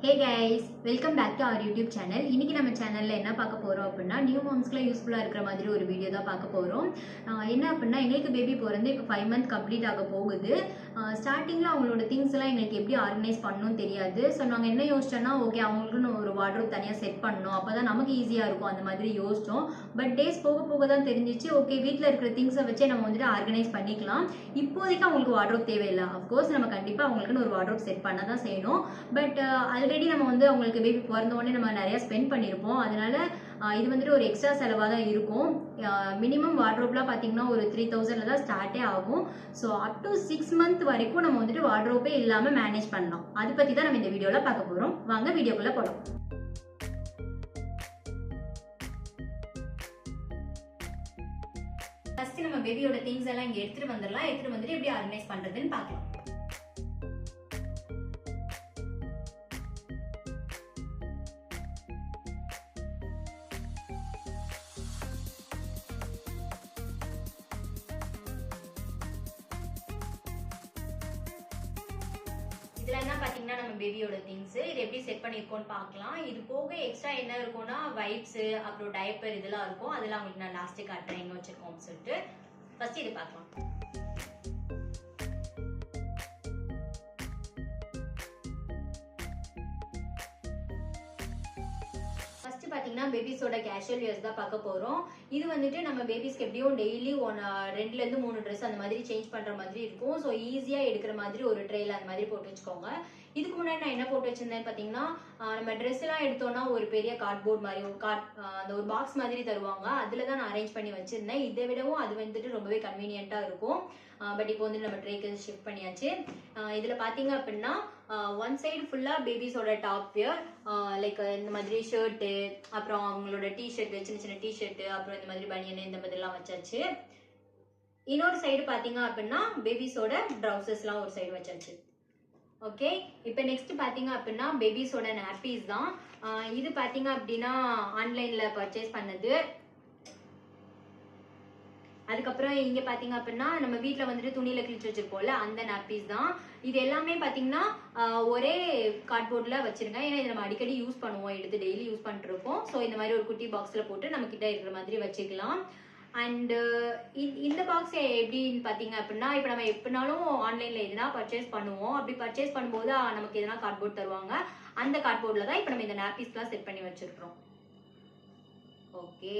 Hey guys, welcome back to our YouTube channel. இன்னைக்கு நம்ம சேனல்ல என்ன பார்க்க போறோம் அப்படின்னா நியூ மாம்ஸ்க்குலாம் யூஸ்ஃபுல்லா இருக்கிற மாதிரி ஒரு வீடியோ தான் பார்க்க போறோம். என்ன அப்படின்னா எங்களுக்கு பேபி பிறந்து இப்போ 5 month கம்ப்ளீட் ஆக போகுது. ஸ்டார்டிங்ல அவங்களோட திங்ஸ் எல்லாம் எங்களுக்கு எப்படி ஆர்கனைஸ் பண்ணணும்னு தெரியாது. ஸோ நாங்கள் என்ன யோசிச்சோம்னா ஓகே அவங்களுக்குன்னு ஒரு வார்ட்ரோப் தனியாக செட் பண்ணணும், அப்பதான் நமக்கு ஈஸியாக இருக்கும் அந்த மாதிரி யோசிச்சோம். பட் டேஸ் போக போக தான் தெரிஞ்சிச்சு ஓகே வீட்டில் இருக்கிற திங்ஸை வச்சே நம்ம வந்துட்டு ஆர்கனைஸ் பண்ணிக்கலாம். இப்போதைக்கு அவங்களுக்கு வார்ட்ரோப் தேவையில்லை. அஃப்கோர்ஸ் நம்ம கண்டிப்பாக அவங்களுக்குன்னு ஒரு வார்ட்ரோப் செட் பண்ண தான் செய்யணும். பட் ஆல்ரெடி நம்ம வந்து அவங்களுக்கு பேபி பிறந்த உடனே நம்ம நிறைய ஸ்பெண்ட் பண்ணியிருப்போம். அதனால இது வந்துட்டு ஒரு எக்ஸ்ட்ரா செலவாக தான் இருக்கும். மினிமம் வார்ட்ரோப்லாம் பார்த்தீங்கன்னா ஒரு 3000 தான் ஸ்டார்ட்டே ஆகும். ஸோ அப் டு 6 month வரைக்கும் நம்ம வந்துட்டு வார்ட்ரோப்பே இல்லாமல் மேனேஜ் பண்ணலாம். அதை பற்றி தான் நம்ம இந்த வீடியோவில் பார்க்க போகிறோம். வாங்க வீடியோக்குள்ளே போகலாம். ஃபர்ஸ்ட் நம்ம பேபியோட திங்ஸ் எல்லாம் இங்கே எடுத்துட்டு வந்துடலாம். எடுத்துட்டு வந்துட்டு எப்படி ஆர்கனைஸ் பண்ணுறதுன்னு பார்க்கலாம். இதுல என்ன பாத்தீங்கன்னா நம்ம பேபியோட திங்ஸ் இது எப்படி செட் பண்ணிருக்கோம்னு பார்க்கலாம். இது போக எக்ஸ்ட்ரா என்ன இருக்கும்னா வைப்ஸ், அப்புறம் டைப்பர் இதெல்லாம் இருக்கும். அதெல்லாம் உங்களுக்கு நான் லாஸ்ட் காட்டுறேன் எங்க வச்சிருக்கோம் சொல்லிட்டு. ஃபர்ஸ்ட் இது பார்க்கலாம். ஃபர்ஸ்ட் பாத்தீங்கன்னா பேபிஸோட கேஷுவல் வியர்ஸ் தான் பார்க்க போறோம். இது வந்துட்டு நம்ம பேபிஸ்க்கு எப்படியும் டெய்லி 2 ல இருந்து 3 ட்ரெஸ் அந்த மாதிரி சேஞ்ச் பண்ற மாதிரி இருக்கும். ஸோ ஈஸியா எடுக்கிற மாதிரி ஒரு ட்ரேல அந்த மாதிரி போட்டு வச்சுக்கோங்க. இதுக்கு முன்னாடி நான் என்ன போட்டு வச்சிருந்தேன் பாத்தீங்கன்னா நம்ம ட்ரெஸ் எல்லாம் எடுத்தோம்னா ஒரு பெரிய கார்ட்போர்ட் மாதிரி அந்த ஒரு பாக்ஸ் மாதிரி தருவாங்க. அதுல தான் நான் அரேஞ்ச் பண்ணி வச்சிருந்தேன். இதை விடவும் அது வந்துட்டு ரொம்பவே கன்வீனியன்ட்டா இருக்கும். பட் இப்போ வந்து நம்ம ட்ரேக்கு ஷிஃப்ட் பண்ணியாச்சு. இதுல பாத்தீங்க அப்படின்னா ஒன் சைடு ஃபுல்லா பேபிஸோட டாப் வியர், லைக் இந்த மாதிரி ஷர்ட்டு, அப்புறம் அவங்களோட டிஷர்ட், சின்ன சின்ன டிஷர்ட், அப்புறம் இந்த மாதிரி பனியன் இந்த மாதிரி எல்லாம் வச்சாச்சு. இன்னொரு சைடு பாத்தீங்க அப்படின்னா பேபிஸோட ட்ரவுசர்ஸ் எல்லாம் ஒரு சைடு வச்சாச்சு. ஓகே, இப்போ நெக்ஸ்ட் பாத்தீங்க அப்படின்னா பேபிஸோட நாப்பீஸ் தான். இது பாத்தீங்க அப்படின்னா ஆன்லைன்ல பர்ச்சேஸ் பண்ணது. அதுக்கப்புறம் இங்க பாத்தீங்க அப்படின்னா நம்ம வீட்டுல வந்துட்டு துணியில கிழிச்சு வச்சிருப்போம்ல அந்த நாப்பீஸ் தான். இது எல்லாமே பாத்தீங்கன்னா ஒரே கார்ட்போர்ட்ல வச்சிருங்க. ஏன்னா இதை நம்ம அடிக்கடி யூஸ் பண்ணுவோம், எடுத்து டெய்லி யூஸ் பண்ணிட்டு இருப்போம். ஸோ இந்த மாதிரி ஒரு குட்டி பாக்ஸ்ல போட்டு நம்ம கிட்ட இருக்கிற மாதிரி வச்சுக்கலாம். அண்ட் இந்த பாக்ஸ் எப்படின்னு பாத்தீங்க அப்படின்னா இப்போ நம்ம எப்படினாலும் ஆன்லைன்ல எதுனா பர்ச்சேஸ் பண்ணுவோம். அப்படி பர்ச்சேஸ் பண்ணும்போது நமக்கு எதனா கார்ட்போர்ட் தருவாங்க. அந்த கார்ட்போர்ட்ல தான் இப்போ நம்ம இந்த நாப்பீஸ்லாம் செட் பண்ணி வச்சிருக்கிறோம். ஓகே,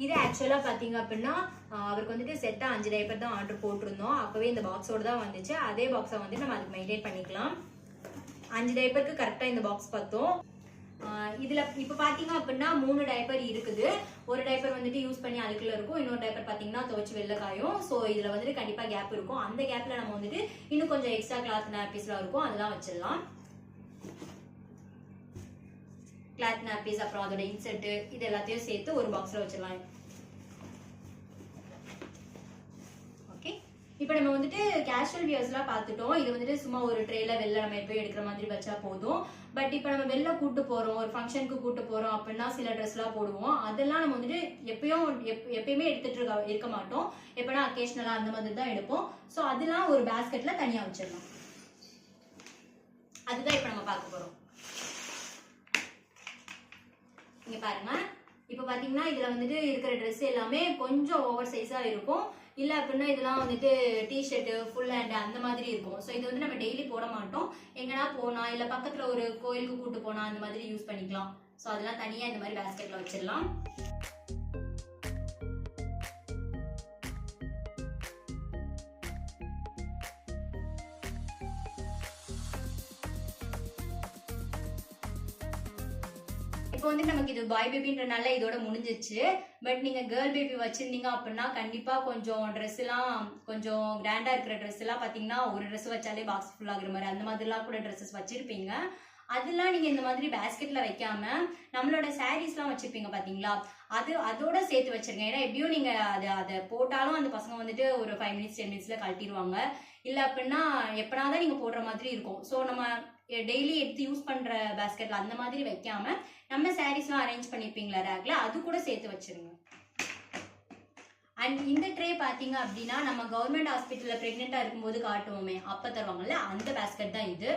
இது ஆக்சுவலா பாத்தீங்க அப்படின்னா அவருக்கு வந்துட்டு செட்டா 5 டைப்பர் தான் ஆர்டர் போட்டிருந்தோம். அப்பவே இந்த பாக்ஸோட தான் வந்துச்சு. அதே பாக்ஸை வந்து நம்ம அதுக்கு மெயின்டைன் பண்ணிக்கலாம். 5 டைப்பருக்கு கரெக்டா இந்த பாக்ஸ் பார்த்தோம். இதுல இப்ப பாத்தீங்க அப்படின்னா 3 டைப்பர் இருக்குது. ஒரு டைப்பர் வந்துட்டு யூஸ் பண்ணி அழுக்குல இருக்கும், இன்னொரு டைப்பர் பாத்தீங்கன்னா துவைச்சு வெளில காயும். ஸோ இதுல வந்துட்டு கண்டிப்பா கேப் இருக்கும். அந்த கேப்ல நம்ம வந்துட்டு இன்னும் கொஞ்சம் எக்ஸ்ட்ரா கிளாத் நாப்பீஸ்லாம் இருக்கும், அதெல்லாம் வச்சிடலாம். கிளாத் நாப்பீஸ் அப்புறம் அதோட இன்செர்ட் இது எல்லாத்தையும் சேர்த்து ஒரு பாக்ஸ்ல வச்சிடலாம். ஓகே, இப்போ நம்ம வந்துட்டு கேஷுவல் வியர்ஸ்லாம் பார்த்துட்டோம். இது வந்துட்டு சும்மா ஒரு ட்ரேல வெளில நம்ம எப்பயும் எடுக்கிற மாதிரி வச்சா போதும். பட் இப்போ நம்ம வெளில கூட்டு போறோம், ஒரு ஃபங்க்ஷனுக்கு கூட்டு போறோம் அப்படின்னா சில ட்ரெஸ்லாம் போடுவோம். அதெல்லாம் நம்ம வந்துட்டு எப்பயுமே எடுத்துட்டு இருக்க மாட்டோம். எப்பனா அக்கேஷனலா அந்த மாதிரி தான் எடுப்போம். ஸோ அதெல்லாம் ஒரு பேஸ்கெட்ல தனியா வச்சிடலாம். அதுதான் இப்போ நம்ம பார்க்க போறோம். இங்க பாருங்க, இப்ப பாத்தீங்கன்னா இதுல வந்துட்டு இருக்கிற ட்ரெஸ் எல்லாமே கொஞ்சம் ஓவர் சைஸா இருக்கும். இல்ல அப்படின்னா இதெல்லாம் வந்துட்டு டிஷர்ட் ஃபுல் ஹேண்ட் அந்த மாதிரி இருக்கும். ஸோ இது வந்து நம்ம டெய்லி போட மாட்டோம். எங்கன்னா போனா இல்ல பக்கத்துல ஒரு கோயிலுக்கு கூட்டு போனா அந்த மாதிரி யூஸ் பண்ணிக்கலாம். ஸோ அதெல்லாம் தனியா இந்த மாதிரி பேஸ்கெட்ல வச்சிடலாம். இப்போ வந்து நமக்கு இது பாய் பேபின்றனால இதோட முடிஞ்சிச்சு. பட் நீங்க கேர்ள் பேபி வச்சிருந்தீங்க அப்படின்னா கண்டிப்பா கொஞ்சம் ட்ரெஸ் எல்லாம் கொஞ்சம் கிராண்டா இருக்கிற ட்ரெஸ் எல்லாம் பாத்தீங்கன்னா ஒரு ட்ரெஸ் வச்சாலே பாக்ஸ் ஃபுல் ஆகுற மாதிரி அந்த மாதிரிலாம் கூட ட்ரெஸ்ஸஸ் வச்சிருப்பீங்க. அதெல்லாம் நீங்க இந்த மாதிரி பேஸ்கெட்ல வைக்காம நம்மளோட சாரீஸ்லாம் வச்சிருப்பீங்க பாத்தீங்களா, அதோட சேர்த்து வச்சிருங்க. ஏன்னா எப்படியும் நீங்க அதை போட்டாலும் அந்த பசங்க வந்துட்டு ஒரு 5 minutes 10 minutesல கழட்டிடுவாங்க. இல்ல அப்படின்னா எப்பனாதான் நீங்க போடுற மாதிரி இருக்கும். ஸோ நம்ம டெய்லி எடுத்து யூஸ் பண்ற பேஸ்கெட்ல அந்த மாதிரி வைக்காம நம்ம சாரீஸ்லாம் அரேஞ்ச் பண்ணிருப்பீங்களா ரேக்ல, அது கூட சேர்த்து வச்சிருங்க. அண்ட் இந்த ட்ரே பாத்தீங்க அப்படின்னா நம்ம கவர்மெண்ட் ஹாஸ்பிட்டல்ல பிரெக்னெண்டா இருக்கும்போது காட்டுவோமே அப்ப தருவாங்கல்ல அந்த பேஸ்கெட் தான் இது.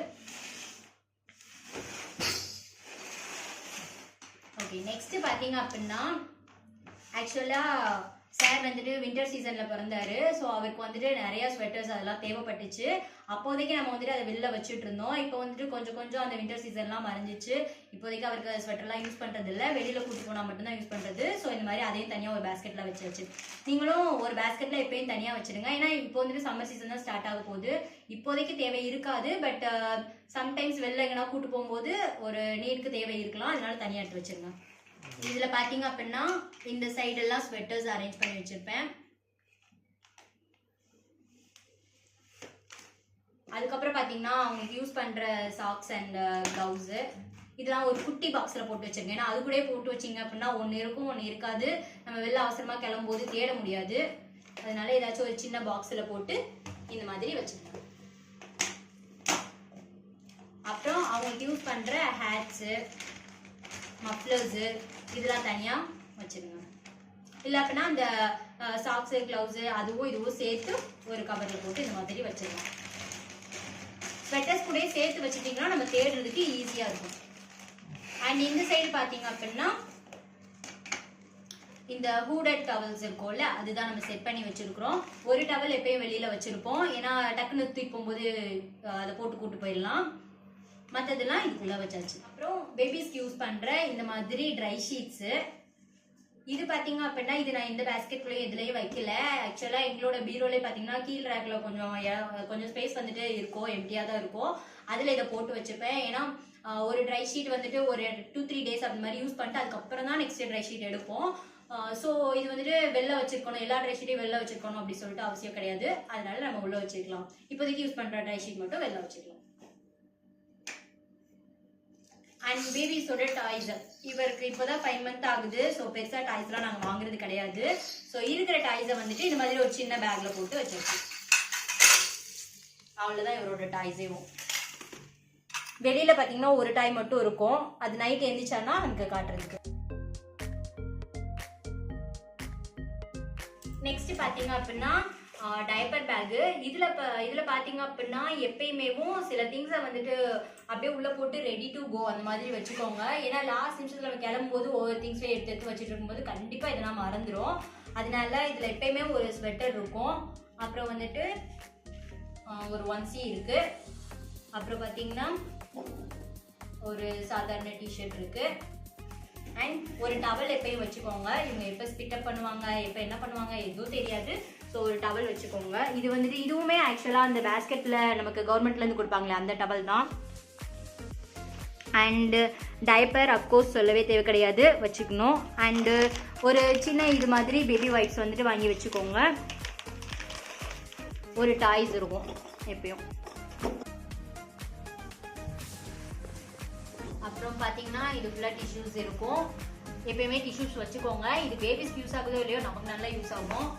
ஓகே, நெக்ஸ்ட் பாத்தீங்க அப்படின்னா ஆக்சுவலா சார் வந்துட்டு வின்டர் சீசன்ல பிறந்தாரு. ஸோ அவருக்கு வந்துட்டு நிறைய ஸ்வெட்டர்ஸ் அதெல்லாம் தேவைப்பட்டுச்சு. அப்போதைக்கு நம்ம வந்துட்டு அதை வெளில வச்சுட்டு இருந்தோம். இப்போ வந்துட்டு கொஞ்சம் கொஞ்சம் அந்த வின்டர் சீசன்லாம் மறைஞ்சிச்சு. இப்போதைக்கு அவருக்கு ஸ்வெட்டர்லாம் யூஸ் பண்றது இல்லை, வெளியில கூட்டு போனா மட்டும்தான் யூஸ் பண்றது. ஸோ இந்த மாதிரி அதையும் தனியாக ஒரு பேஸ்கெட்ல வச்சு நீங்களும் ஒரு பேஸ்கெட்ல எப்பயும் தனியாக வச்சிருங்க. ஏன்னா இப்போ வந்துட்டு சம்மர் சீசன் தான் ஸ்டார்ட் ஆக போகுது. இப்போதைக்கு தேவை இருக்காது, பட் சம்டைம்ஸ் வெளில எங்கன்னா கூட்டு போகும்போது ஒரு நீருக்கு தேவை இருக்கலாம். அதனால தனியாக எடுத்து வச்சிருங்க. இதுல பாத்தீங்க அப்படின்னா இந்த சைடு எல்லாம் ஸ்வெட்டர்ஸ் அரேஞ்ச் பண்ணி வச்சிருப்பேன். அதுக்கப்புறம் பாத்தீங்கன்னா அவங்களுக்கு யூஸ் பண்ற சாக்ஸ் அண்ட் கிளவுஸ் இதெல்லாம் ஒரு குட்டி பாக்ஸ்ல போட்டு வச்சிருக்கேன். ஏன்னா அது கூட போட்டு வச்சிங்க அப்படின்னா ஒன்னு இருக்கும் ஒன்னு இருக்காது. நம்ம வெளில அவசரமா கிளம்பும் போது தேட முடியாது. அதனால ஏதாச்சும் ஒரு சின்ன பாக்ஸ்ல போட்டு இந்த மாதிரி வச்சிருக்கேன். அப்புறம் அவங்களுக்கு யூஸ் பண்ற ஹேட்ஸ், மஃப்ளர்ஸ் இதெல்லாம் தனியா வச்சிருங்க. இல்ல அப்படின்னா அந்த சாக்ஸ், கிளவுஸ் அதுவும் இதுவும் சேர்த்து ஒரு கவர்ல போட்டு இந்த மாதிரி வச்சிடலாம். ஸ்வெட்டர்ஸ் கூட சேர்த்து வச்சுட்டீங்கன்னா நம்ம தேடுறதுக்கு ஈஸியா இருக்கும். அண்ட் இந்த சைடு பாத்தீங்க அப்படின்னா இந்த ஹூடட் டவல்ஸ் இருக்கும்ல, அதுதான் நம்ம செட் பண்ணி வச்சிருக்கிறோம். ஒரு டவல் எப்பயும் வெளியில வச்சிருப்போம், ஏன்னா டக்குன்னு தூக்கி போகும்போது அதை போட்டு கூட்டு போயிடலாம். மற்றதெல்லாம் இதுக்குள்ள வச்சாச்சு. அப்புறம் பேபிஸ்க்கு யூஸ் பண்ற இந்த மாதிரி ட்ரை ஷீட்ஸ், இது பாத்தீங்க அப்படின்னா இது நான் இந்த பேஸ்கெட்குள்ளேயே எதுலயும் வைக்கல. ஆக்சுவலா எங்களோட பீரோலே பாத்தீங்கன்னா கீழ் ரேக்ல கொஞ்சம் ஸ்பேஸ் வந்துட்டு இருக்கும், எம்டியா தான் இருக்கும். அதுல இதை போட்டு வச்சுப்பேன். ஏன்னா ஒரு ட்ரை ஷீட் வந்துட்டு ஒரு 2-3 டேஸ் அந்த மாதிரி யூஸ் பண்ணிட்டு அதுக்கப்புறம் தான் நெக்ஸ்ட் ட்ரை ஷீட் எடுப்போம். ஸோ இது வந்துட்டு வெளில வச்சிருக்கணும், எல்லா ட்ரை ஷீட்டையும் வெளில வச்சிருக்கணும் அப்படி சொல்லிட்டு அவசியம் கிடையாது. அதனால நம்ம உள்ள வச்சிருக்கலாம். இப்போதைக்கு யூஸ் பண்ற ட்ரை ஷீட் மட்டும் வெளில வச்சிருக்கலாம். அண்ட் பேபிஸோட டாய்ஸ், இவருக்கு இப்போதான் 5 months ஆகுது. ஸோ பெருசா டாய்ஸ்லாம் நாங்கள் வாங்குறது கிடையாது. ஸோ இருக்கிற டாய்ஸை வந்துட்டு இந்த மாதிரி ஒரு சின்ன பேக்ல போட்டு வச்சிருக்கோம். அவ்வளோதான் இவரோட டாய்ஸேவும். வெளியில பாத்தீங்கன்னா ஒரு டாய் மட்டும் இருக்கும், அது நைட் எழுந்திரிச்சானா நமக்கு காட்டுறதுக்கு. நெக்ஸ்ட் பாத்தீங்க அப்படின்னா டைப்பர் பேக். இதுல பாத்தீங்க அப்படின்னா எப்பயுமேவும் சில திங்ஸை வந்துட்டு அப்படியே உள்ள போட்டு ரெடி டு கோ அந்த மாதிரி வச்சுக்கோங்க. ஏன்னா லாஸ்ட் நிமிஷத்துல நம்ம கிளம்பும் போது ஒவ்வொரு திங்ஸையும் எடுத்து வச்சுட்டு இருக்கும்போது கண்டிப்பா இதெல்லாம் மறந்துடும். அதனால இதுல எப்பயுமே ஒரு ஸ்வெட்டர் இருக்கும். அப்புறம் வந்துட்டு ஒரு 1C இருக்கு. அப்புறம் பாத்தீங்கன்னா ஒரு சாதாரண டிஷர்ட் இருக்கு. அண்ட் ஒரு டவல் எப்பயும் வச்சுக்கோங்க. இவங்க எப்போ ஸ்பிட்டப் பண்ணுவாங்க, எப்போ என்ன பண்ணுவாங்க எதுவும் தெரியாது. ஸோ ஒரு டவல் வச்சுக்கோங்க. இது வந்துட்டு இதுவுமே ஆக்சுவலாக அந்த பேஸ்கெட்டில் நமக்கு கவர்மெண்ட்லேருந்து கொடுப்பாங்களே அந்த டவல் தான். அண்டு டைப்பர் அப்கோர்ஸ் சொல்லவே தேவை கிடையாது, வச்சுக்கணும். அண்டு ஒரு சின்ன இது மாதிரி பேபி வைப்ஸ் வந்துட்டு வாங்கி வச்சுக்கோங்க. ஒரு டாய்ஸ் இருக்கும் எப்பயும். அப்புறம் பார்த்தீங்கன்னா இது ஃபுல்லாக டிஷ்யூஸ் இருக்கும். எப்பயுமே டிஷ்யூஸ் வச்சுக்கோங்க. இது பேபிஸ்க்கு யூஸ் ஆகுதோ இல்லையோ நமக்கு நல்லா யூஸ் ஆகும்.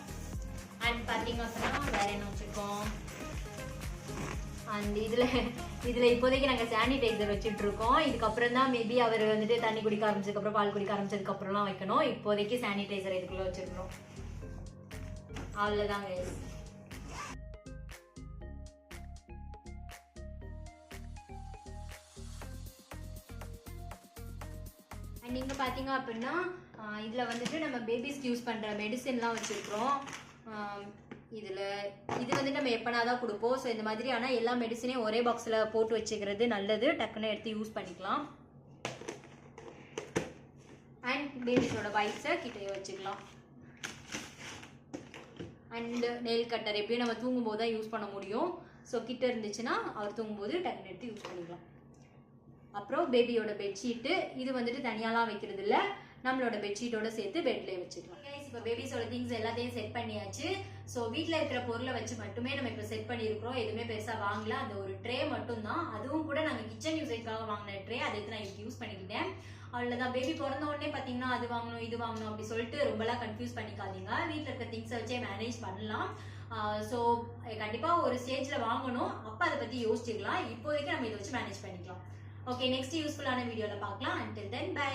அண்ட் பார்த்தீங்க அப்படின்னா வேற என்ன வச்சுருக்கோம். அண்ட் இதில் இப்போதைக்கு நாங்கள் சானிடைசர் வச்சுட்டு இருக்கோம். இதுக்கப்புறம் தான் மேபி அவர் வந்துட்டு தண்ணி குடிக்க ஆரம்பிச்சதுக்கப்புறம், பால் குடிக்க ஆரம்பிச்சதுக்கப்புறம்லாம் வைக்கணும். இப்போதைக்கு சானிடைசர் இதுக்குள்ளே வச்சுருக்கோம். அவ்வளோதாங்க. அண்ட் இங்கே பார்த்தீங்க அப்படின்னா இதில் வந்துட்டு நம்ம பேபிஸ்க்கு யூஸ் பண்ணுற மெடிசின்லாம் வச்சுருக்கிறோம். இது வந்துட்டு நம்ம எப்போனா தான் கொடுப்போம். ஸோ இந்த மாதிரி ஆனால் எல்லா மெடிசனையும் ஒரே பாக்ஸில் போட்டு வச்சுக்கிறது நல்லது. டக்குன்னு எடுத்து யூஸ் பண்ணிக்கலாம். அண்ட் பேபிஸோட வைப்ஸை கிட்டே வச்சுக்கலாம். அண்ட் நெயில் கட்டர் எப்படியும் நம்ம தூங்கும்போது தான் யூஸ் பண்ண முடியும். ஸோ கிட்ட இருந்துச்சுன்னா அவர் தூங்கும்போது டக்குன்னு எடுத்து யூஸ் பண்ணிக்கலாம். அப்புறம் பேபியோட பெட்ஷீட்டு, இது வந்துட்டு தனியாலாம் வைக்கிறது இல்லை, நம்மளோட பெட்ஷீட்டோட சேர்த்து பெட்லேயே வச்சுக்கலாம். இப்போ பேபிஸோட திங்ஸ் எல்லாத்தையும் செட் பண்ணியாச்சு. ஸோ வீட்டில் இருக்கிற பொருளை வச்சு மட்டுமே நம்ம இப்போ செட் பண்ணியிருக்கிறோம். எதுவுமே பெருசாக வாங்கல. அந்த ஒரு ட்ரே மட்டும் தான், அதுவும் கூட நாங்கள் கிச்சன் யூசேஜ்க்காக வாங்கின ட்ரே. அதை எடுத்து நான் யூஸ் பண்ணிக்கிட்டேன். அவ்வளோதான். பேபி பிறந்த உடனே பார்த்தீங்கன்னா அது வாங்கணும் இது வாங்கணும் அப்படி சொல்லிட்டு ரொம்பலாம் கன்ஃபியூஸ் பண்ணிக்காதீங்க. வீட்டில் இருக்கிற திங்ஸை வச்சே மேனேஜ் பண்ணலாம். ஸோ கண்டிப்பாக ஒரு ஸ்டேஜில் வாங்கணும், அப்போ அதை பற்றி யோசிச்சுக்கலாம். இப்போதைக்கு நம்ம இதை வச்சு மேனேஜ் பண்ணிக்கலாம். ஓகே, நெக்ஸ்ட் யூஸ்ஃபுல்லான வீடியோவில் பார்க்கலாம். Until then by.